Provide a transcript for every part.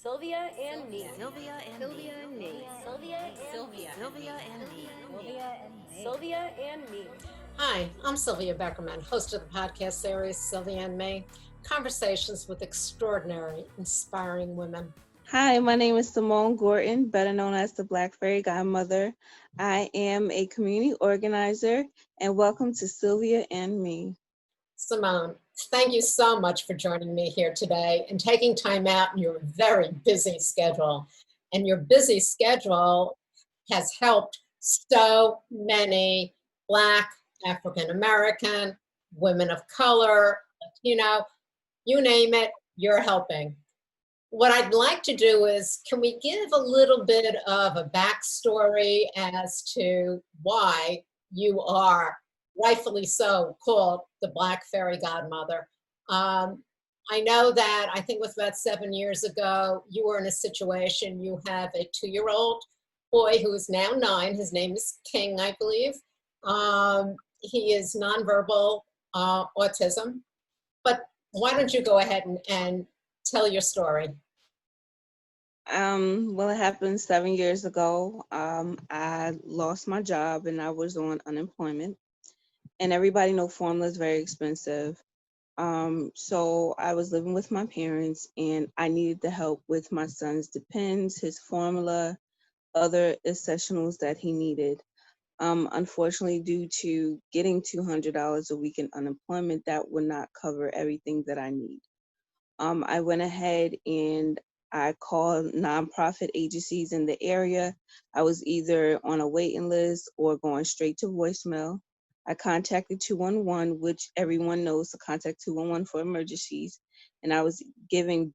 Sylvia and me. Sylvia and me. Sylvia and me. Sylvia and me. Sylvia and me. Sylvia and me. Sylvia and me. Hi, I'm Sylvia Beckerman, host of the podcast series Sylvia and Me, conversations with extraordinary, inspiring women. Hi, my name is Simone Gordon, better known as the Black Fairy Godmother. I am a community organizer, and welcome to Sylvia and Me. Simone, thank you so much for joining me here today and taking time out in your very busy schedule. And your busy schedule has helped so many Black, African American, women of color, Latino, you name it, you're helping. What I'd like to do is, can we give a little bit of a backstory as to why you are rightfully so called the Black Fairy Godmother? I know that I think it was about 7 years ago, you were in a situation, you have a 2-year-old boy who is now 9. His name is King, I believe. He is nonverbal autism. But why don't you go ahead and tell your story? Well, it happened 7 years ago. I lost my job and I was on unemployment. And everybody know formula is very expensive. So I was living with my parents and I needed the help with my son's depends, his formula, other essentials that he needed. Unfortunately, due to getting $200 a week in unemployment, that would not cover everything that I need. I went ahead and I called nonprofit agencies in the area. I was either on a waiting list or going straight to voicemail. I contacted 211, which everyone knows to contact 211 for emergencies. And I was giving,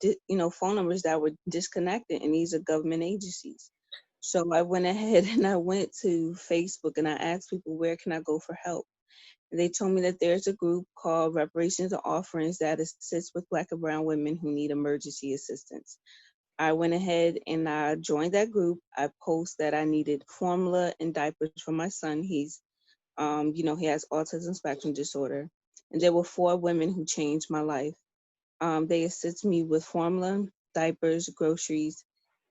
phone numbers that were disconnected, and these are government agencies. So I went ahead and I went to Facebook and I asked people, where can I go for help? And they told me that there's a group called Reparations and Offerings that assists with Black and Brown women who need emergency assistance. I went ahead and I joined that group. I posted that I needed formula and diapers for my son. He's, he has autism spectrum disorder. And there were 4 women who changed my life. They assist me with formula, diapers, groceries,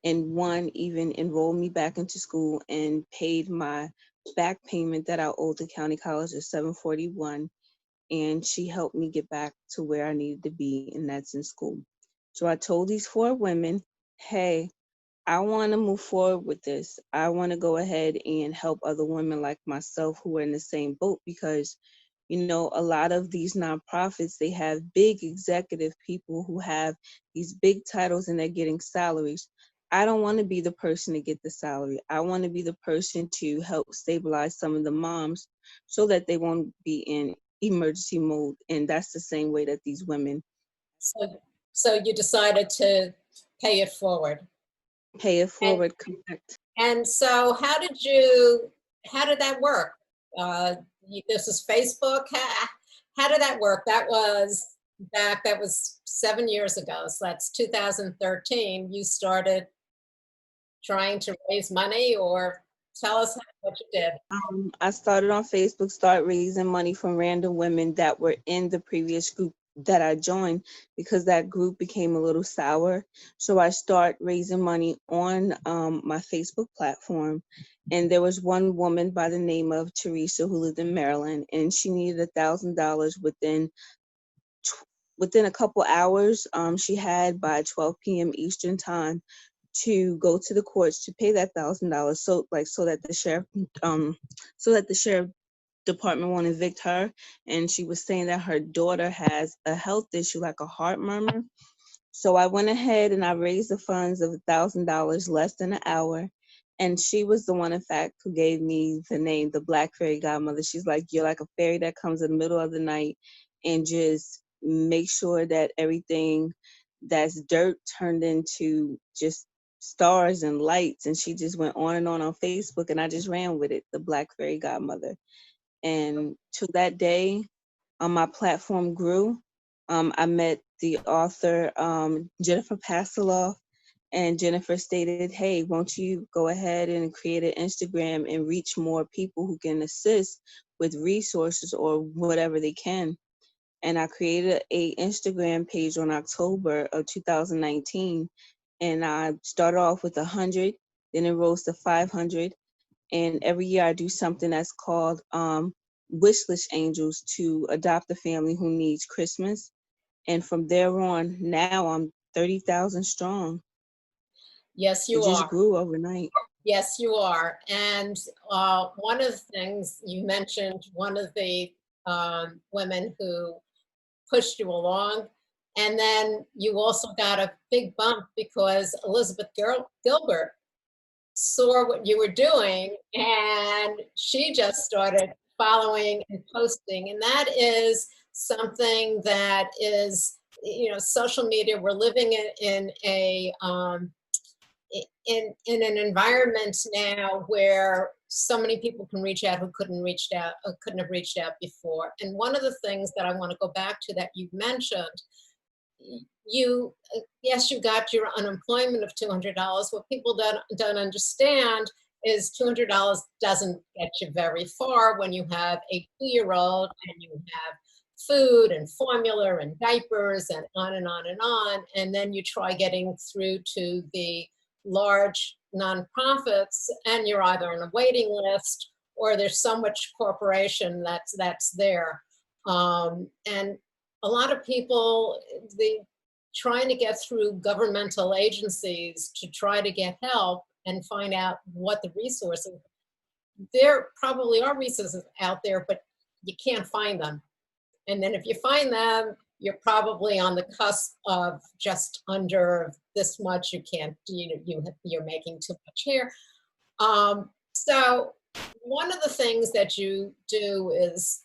and one even enrolled me back into school and paid my back payment that I owed the county college of $741. And she helped me get back to where I needed to be, and that's in school. So I told these 4 women, hey, I want to move forward with this. I want to go ahead and help other women like myself who are in the same boat, because a lot of these nonprofits, they have big executive people who have these big titles and they're getting salaries. I don't want to be the person to get the salary. I want to be the person to help stabilize some of the moms so that they won't be in emergency mode. And that's the same way that these women So you decided to pay it forward. pay it And forward. Correct. and so how did that work? This is Facebook. How did that work? That was 7 years ago. So that's 2013. You started trying to raise money, or tell us what you did. I started on Facebook, start raising money from random women that were in the previous group that I joined, because that group became a little sour. So I start raising money on my Facebook platform. And there was one woman by the name of Teresa who lived in Maryland, and she needed $1,000 within a couple hours. She had by 12 p.m. Eastern time to go to the courts to pay that $1,000, so that the sheriff department won't evict her. And she was saying that her daughter has a health issue, like a heart murmur. So I went ahead and I raised the funds of $1,000 less than an hour. And she was the one, in fact, who gave me the name, the Black Fairy Godmother. She's like, you're like a fairy that comes in the middle of the night and just make sure that everything that's dirt turned into just stars and lights. And she just went on Facebook, and I just ran with it, the Black Fairy Godmother. And to that day, my platform grew. I met the author, Jennifer Pasteloff, and Jennifer stated, hey, won't you go ahead and create an Instagram and reach more people who can assist with resources or whatever they can. And I created a Instagram page on October of 2019. And I started off with 100, then it rose to 500. And every year I do something that's called wish list angels to adopt a family who needs Christmas. And from there on, now I'm 30,000 strong. Yes, It you just are. grew overnight. Yes, you are. And one of the things you mentioned, one of the women who pushed you along, and then you also got a big bump because Elizabeth Gilbert saw what you were doing and she just started following and posting. And that is something that is, you know, social media. We're living in a in an environment now where so many people can reach out who couldn't have reached out before. And one of the things that I want to go back to that you mentioned, you yes, you got your unemployment of $200. What people don't understand is $200 doesn't get you very far when you have a 2-year-old and you have food and formula and diapers and on and on and on. And then you try getting through to the large nonprofits and you're either on a waiting list or there's so much corporation that's there. And a lot of people, the trying to get through governmental agencies to try to get help and find out what the resources. There probably are resources out there, but you can't find them. And then if you find them, you're probably on the cusp of just under this much. You can't, you're making too much here. So one of the things that you do is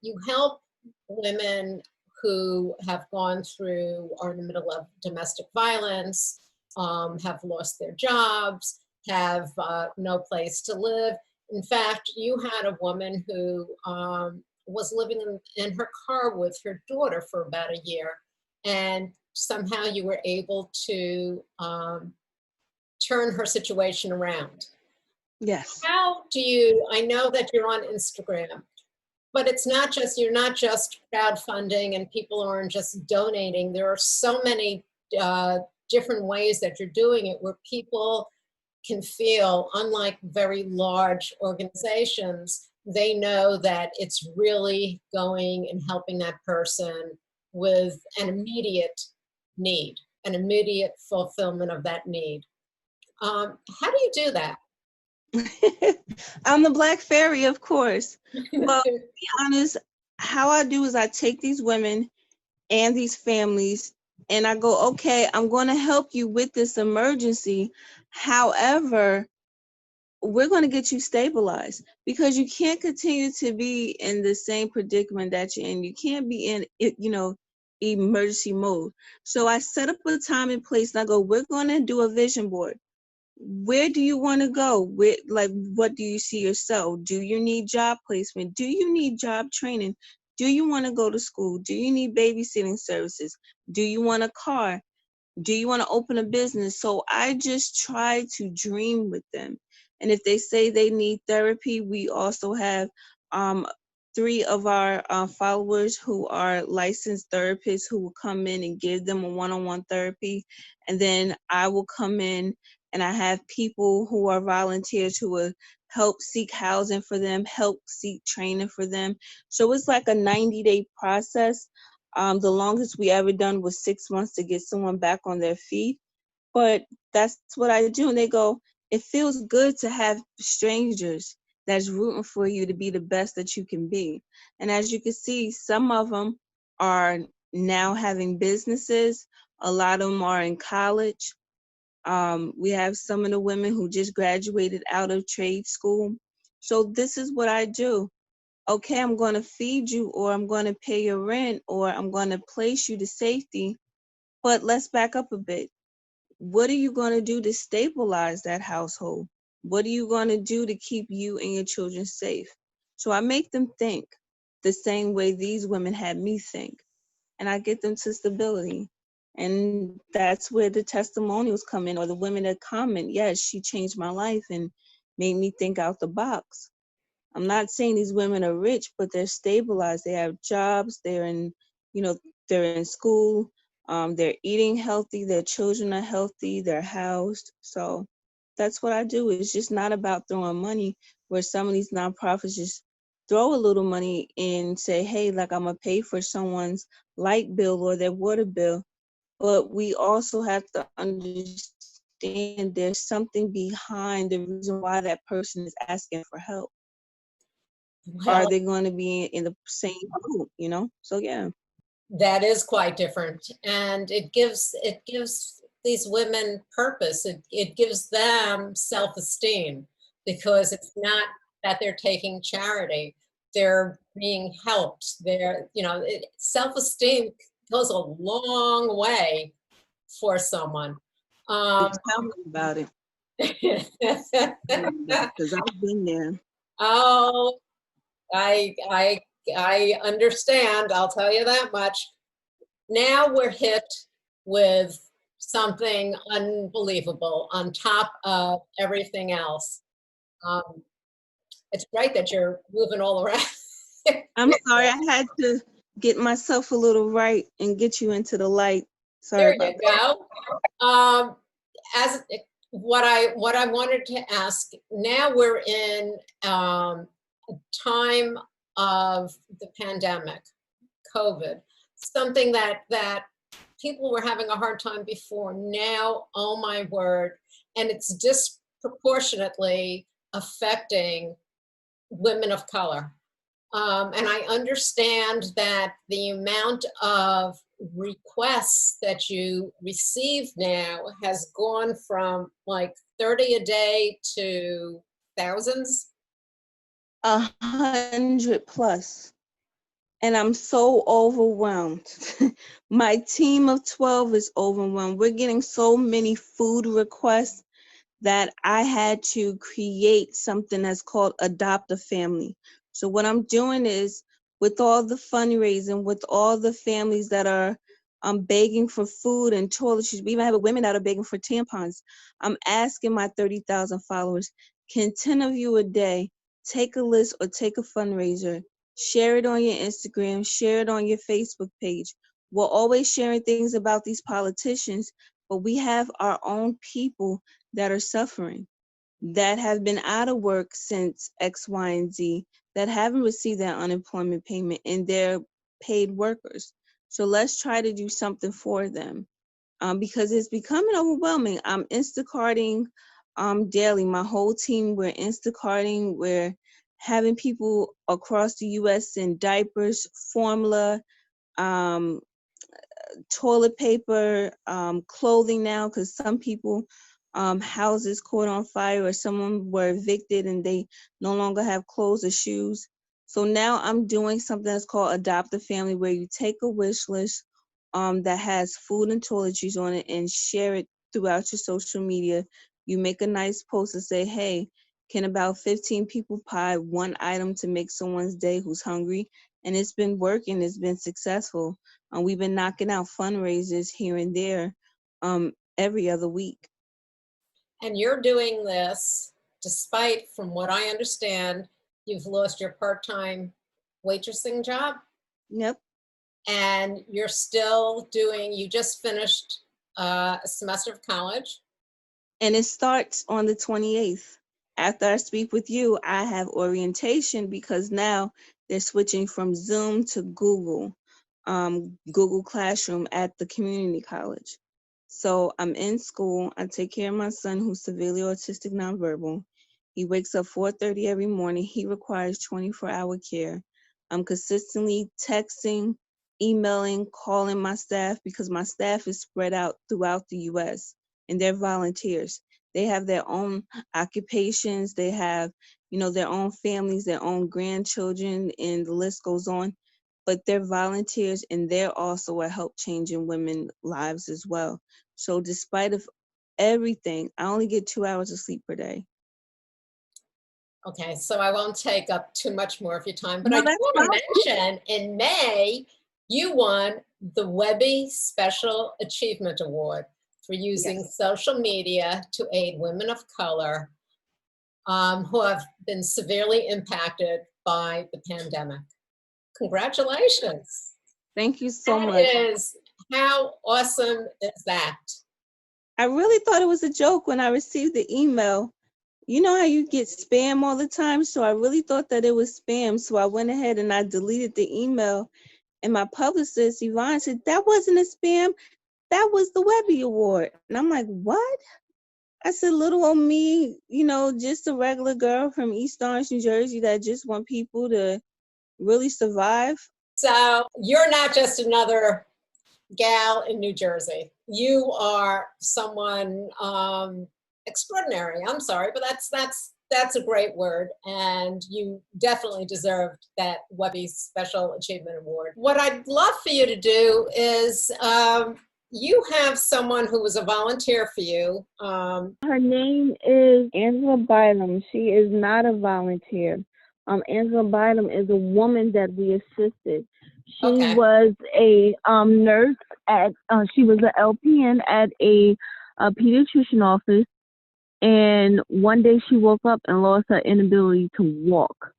you help women who have gone through, are in the middle of domestic violence, have lost their jobs, have no place to live. In fact, you had a woman who was living in her car with her daughter for about a year, and somehow you were able to turn her situation around. Yes. How do you, I know that you're on Instagram, but it's not just, you're not just crowdfunding and people aren't just donating. There are so many different ways that you're doing it where people can feel, unlike very large organizations, they know that it's really going and helping that person with an immediate need, an immediate fulfillment of that need. How do you do that? I'm the Black Fairy, of course. Well, to be honest, how I do is I take these women and these families and I go, okay, I'm going to help you with this emergency. However, we're going to get you stabilized because you can't continue to be in the same predicament that you're in. You can't be in, emergency mode. So I set up a time and place and I go, we're going to do a vision board. Where do you want to go? What do you see yourself? Do you need job placement? Do you need job training? Do you want to go to school? Do you need babysitting services? Do you want a car? Do you want to open a business? So I just try to dream with them. And if they say they need therapy, we also have 3 of our followers who are licensed therapists who will come in and give them a one-on-one therapy. And then I will come in and I have people who are volunteers who will help seek housing for them, help seek training for them. So it's like a 90-day process. The longest we ever done was 6 months to get someone back on their feet. But that's what I do. And they go, it feels good to have strangers that's rooting for you to be the best that you can be. And as you can see, some of them are now having businesses. A lot of them are in college. We have some of the women who just graduated out of trade school. So this is what I do. Okay, I'm going to feed you, or I'm going to pay your rent, or I'm going to place you to safety. But let's back up a bit. What are you going to do to stabilize that household? What are you going to do to keep you and your children safe? So I make them think the same way these women had me think, and I get them to stability. And that's where the testimonials come in, or the women that comment, yes, she changed my life and made me think out the box. I'm not saying these women are rich, but they're stabilized. They have jobs. They're in, they're in school. They're eating healthy, their children are healthy, they're housed. So that's what I do. It's just not about throwing money, where some of these nonprofits just throw a little money and say, hey, like, I'm gonna pay for someone's light bill or their water bill. But we also have to understand there's something behind the reason why that person is asking for help. Are Well, they going to be in the same group, you know? So yeah. that is quite different, and it gives these women purpose. It gives them self-esteem, because it's not that they're taking charity, they're being helped. Self-esteem goes a long way for someone. Tell me about it. Because I've been there. Oh, I understand. I'll tell you that much. Now we're hit with something unbelievable on top of everything else. Um, it's great that you're moving all around. I'm sorry, I had to get myself a little right and get you into the light. Sorry There about you that. go. As what I wanted to ask, now we're in time of the pandemic, COVID, something that people were having a hard time before. Now, oh my word, and it's disproportionately affecting women of color. And I understand that the amount of requests that you receive now has gone from like 30 a day to thousands. 100 plus. And I'm so overwhelmed. My team of 12 is overwhelmed. We're getting so many food requests that I had to create something that's called Adopt a Family. So what I'm doing is, with all the fundraising, with all the families that are begging for food and toiletries, we even have women that are begging for tampons. I'm asking my 30,000 followers, can 10 of you a day take a list or take a fundraiser, share it on your Instagram, share it on your Facebook page. We're always sharing things about these politicians, but we have our own people that are suffering, that have been out of work since X, Y, and Z, that haven't received their unemployment payment, and they're paid workers. So let's try to do something for them, because it's becoming overwhelming. I'm Instacarting daily. My whole team, we're Instacarting. We're having people across the U.S. send diapers, formula, um, toilet paper, clothing now, because some people houses caught on fire, or someone were evicted and they no longer have clothes or shoes. So now I'm doing something that's called Adopt a Family, where you take a wish list that has food and toiletries on it and share it throughout your social media. You make a nice post and say, hey, can about 15 people buy one item to make someone's day who's hungry? And it's been working, it's been successful. We've been knocking out fundraisers here and there every other week. And you're doing this despite, from what I understand, you've lost your part-time waitressing job, Yep. and you're still doing, you just finished a semester of college. And it starts on the 28th. After I speak with you, I have orientation, because now they're switching from Zoom to Google Classroom at the community college. So I'm in school. I take care of my son, who's severely autistic nonverbal. He wakes up 4:30 every morning. He requires 24-hour care. I'm consistently texting, emailing, calling my staff, because my staff is spread out throughout the U.S. and they're volunteers. They have their own occupations. They have, their own families, their own grandchildren, and the list goes on. But they're volunteers, and they're also a help changing women's lives as well. So despite of everything, I only get 2 hours of sleep per day. Okay, so I won't take up too much more of your time, but No, I do that's want to fine. mention in May, you won the Webby Special Achievement Award for using Yes. social media to aid women of color who have been severely impacted by the pandemic. Congratulations. Thank you so That much. is How awesome is that? I really thought it was a joke when I received the email. You know how you get spam all the time? So I really thought that it was spam. So I went ahead and I deleted the email. And my publicist, Yvonne, said, that wasn't a spam. That was the Webby Award. And I'm like, what? I said, little old me, just a regular girl from East Orange, New Jersey that just want people to really survive. So you're not just another gal in New Jersey. You are someone extraordinary. I'm sorry, but that's a great word, and you definitely deserved that Webby Special Achievement Award. What I'd love for you to do is you have someone who was a volunteer for you. Her name is Angela Bynum. She is not a volunteer. Angela Bynum is a woman that we assisted. She was a nurse at, she was an LPN at a pediatrician office. And one day she woke up and lost her inability to walk.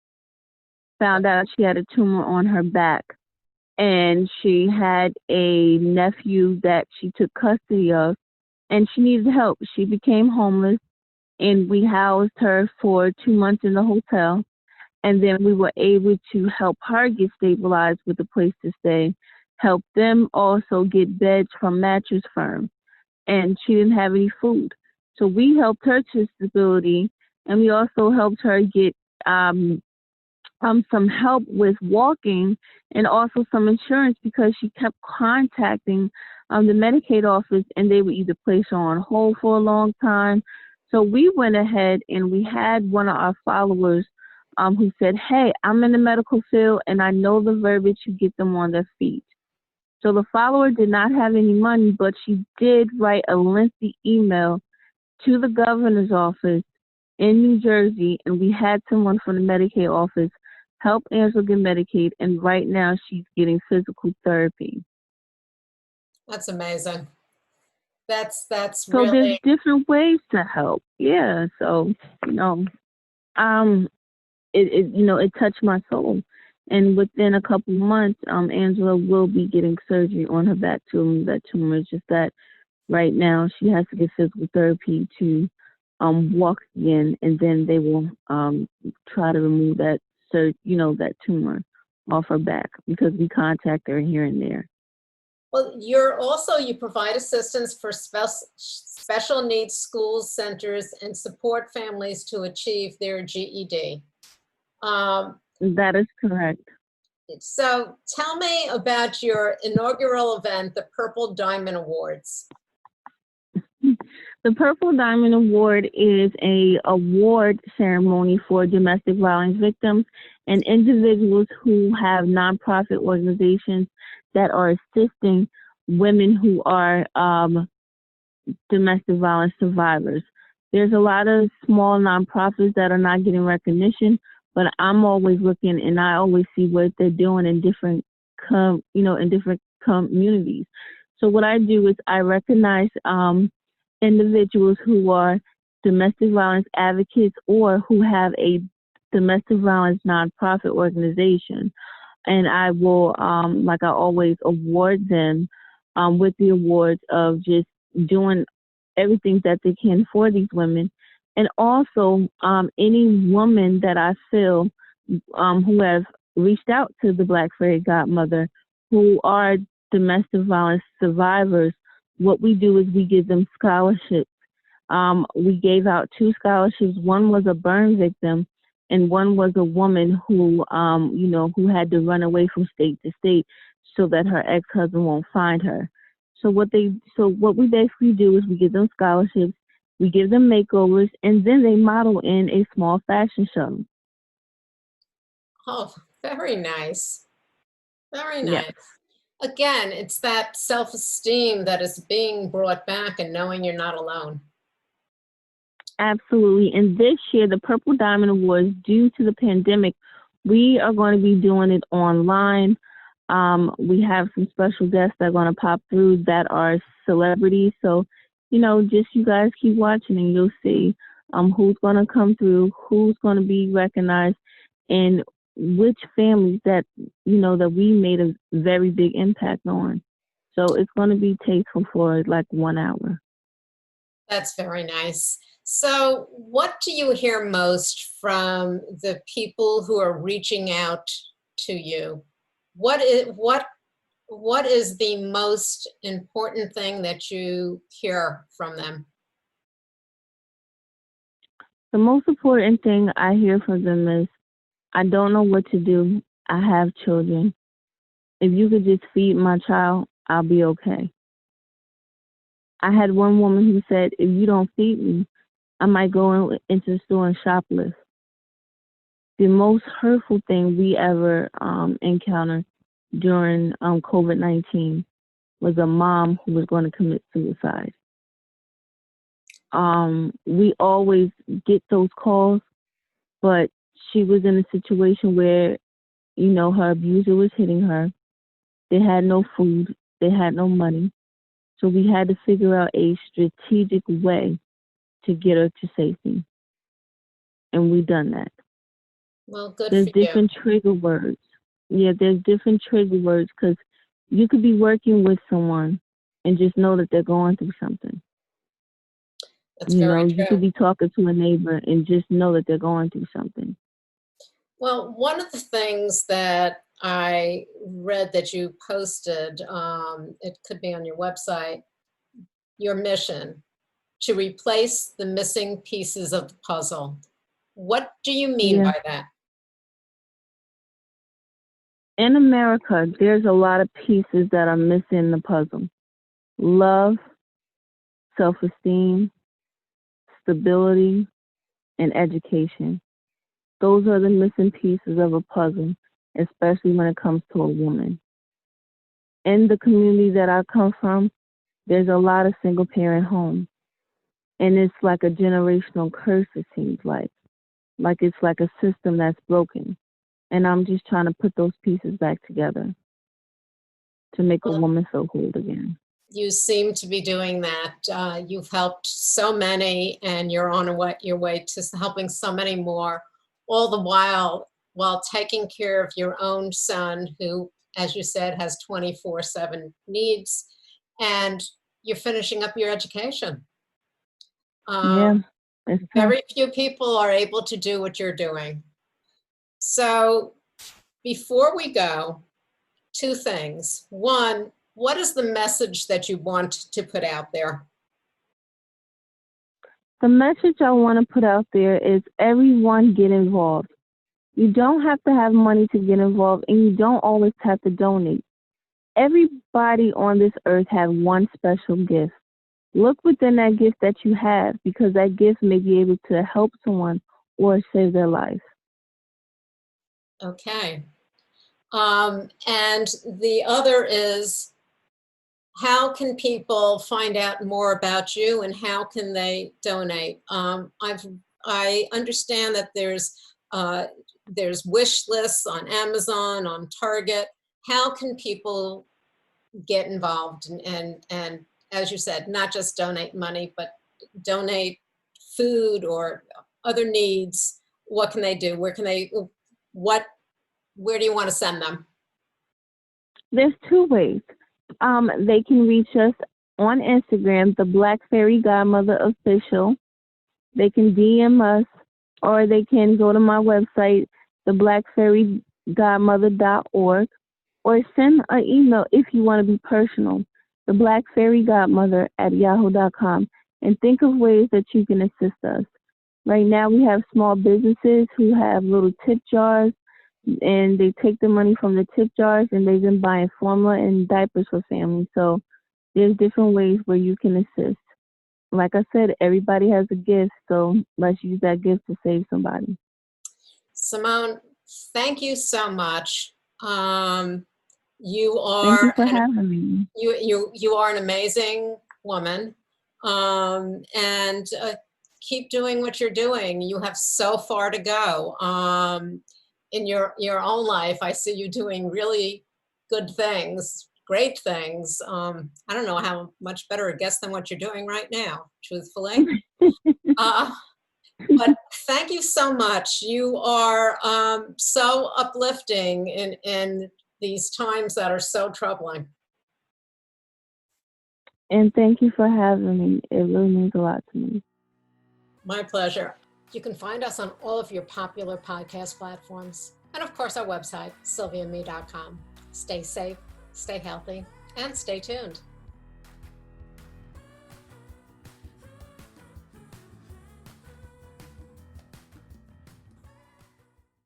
Found out she had a tumor on her back. And she had a nephew that she took custody of, and she needed help. She became homeless, and we housed her for 2 months in the hotel. And then we were able to help her get stabilized with a place to stay, help them also get beds from Mattress Firm. And she didn't have any food. So we helped her to stability, and we also helped her get some help with walking and also some insurance, because she kept contacting the Medicaid office, and they would either place her on hold for a long time. So we went ahead and we had one of our followers who said, hey, I'm in the medical field and I know the verbiage to get them on their feet. So the follower did not have any money, but she did write a lengthy email to the governor's office in New Jersey, and we had someone from the Medicaid office help Angela get Medicaid, and right now she's getting physical therapy. That's amazing. That's so really. There's different ways to help. Yeah. So it touched my soul, and within a couple months, Angela will be getting surgery on her back tumor. That tumor is just that right now she has to get physical therapy to walk again, and then they will try to remove that that tumor off her back, because we contact her here and there. Well, you provide assistance for special needs schools, centers, and support families to achieve their GED. That is correct. So tell me about your inaugural event, the Purple Diamond Awards. The Purple Diamond Award is an award ceremony for domestic violence victims and individuals who have nonprofit organizations that are assisting women who are domestic violence survivors. There's a lot of small nonprofits that are not getting recognition, but I'm always looking, and I always see what they're doing in different communities. So what I do is I recognize individuals who are domestic violence advocates or who have a domestic violence nonprofit organization. And I will, like I always, award them with the awards of just doing everything that they can for these women. And also any woman that I feel who have reached out to the Black Fairy Godmother who are domestic violence survivors, what we do is we give them scholarships. We gave out 2 scholarships. One was a burn victim, and one was a woman who, who had to run away from state to state so that her ex-husband won't find her. So what we basically do is we give them scholarships, we give them makeovers, and then they model in a small fashion show. Oh, very nice. Very nice. Yes. Again, it's that self-esteem that is being brought back and knowing you're not alone. Absolutely. And this year, the Purple Diamond Awards, due to the pandemic, we are going to be doing it online. We have some special guests that are going to pop through that are celebrities. So, just you guys keep watching and you'll see who's going to come through, who's going to be recognized, and which families that, that we made a very big impact on. So it's going to be tasteful for like 1 hour. That's very nice. So what do you hear most from the people who are reaching out to you? What is the most important thing that you hear from them? The most important thing I hear from them is, I don't know what to do. I have children. If you could just feed my child, I'll be okay. I had one woman who said, if you don't feed me, I might go into the store and shoplift. The most hurtful thing we ever encountered during COVID-19 was a mom who was going to commit suicide. We always get those calls, but she was in a situation where, her abuser was hitting her. They had no food. They had no money. So we had to figure out a strategic way to get her to safety. And we done that. Well, good There's for you. different trigger words. Yeah, there's different trigger words because you could be working with someone and just know that they're going through something. That's very You could true. be talking to a neighbor and just know that they're going through something. Well, one of the things that I read that you posted, it could be on your website, your mission to replace the missing pieces of the puzzle. What do you mean Yeah. by that? In America, there's a lot of pieces that are missing in the puzzle. Love, self-esteem, stability, and education. Those are the missing pieces of a puzzle, especially when it comes to a woman. In the community that I come from, there's a lot of single parent homes. And it's like a generational curse, it seems like. Like it's like a system that's broken. And I'm just trying to put those pieces back together to make a Well, woman feel whole again. you seem to be doing that. You've helped so many, and you're on your way to helping so many more, all the while taking care of your own son, who, as you said, has 24/7 needs, and you're finishing up your education. Yeah, it's tough. Very few people are able to do what you're doing. So before we go, two things. One, what is the message that you want to put out there? The message I want to put out there is everyone get involved. You don't have to have money to get involved, and you don't always have to donate. Everybody on this earth has one special gift. Look within that gift that you have, because that gift may be able to help someone or save their life. Okay. And the other is, how can people find out more about you and how can they donate? I understand that there's wish lists on Amazon, on Target. How can people get involved and as you said, not just donate money, but donate food or other needs? What can they do? Where do you want to send them? There's two ways. They can reach us on Instagram, the Black Fairy Godmother Official. They can DM us, or they can go to my website, theblackfairygodmother.org, or send an email if you want to be personal, theblackfairygodmother@yahoo.com, and think of ways that you can assist us. Right now we have small businesses who have little tip jars, and they take the money from the tip jars and they've been buying formula and diapers for families. So there's different ways where you can assist. Like I said, everybody has a gift, so let's use that gift to save somebody. Simone, thank you so much. You Thank you are for having me. you are an amazing woman, and keep doing what you're doing. You have so far to go in your own life. I see you doing really good things, great things. I don't know how much better a guess than what you're doing right now, truthfully. But thank you so much. You are so uplifting in these times that are so troubling. And thank you for having me. It really means a lot to me. My pleasure. You can find us on all of your popular podcast platforms. And of course, our website, sylviame.com. Stay safe, stay healthy, and stay tuned.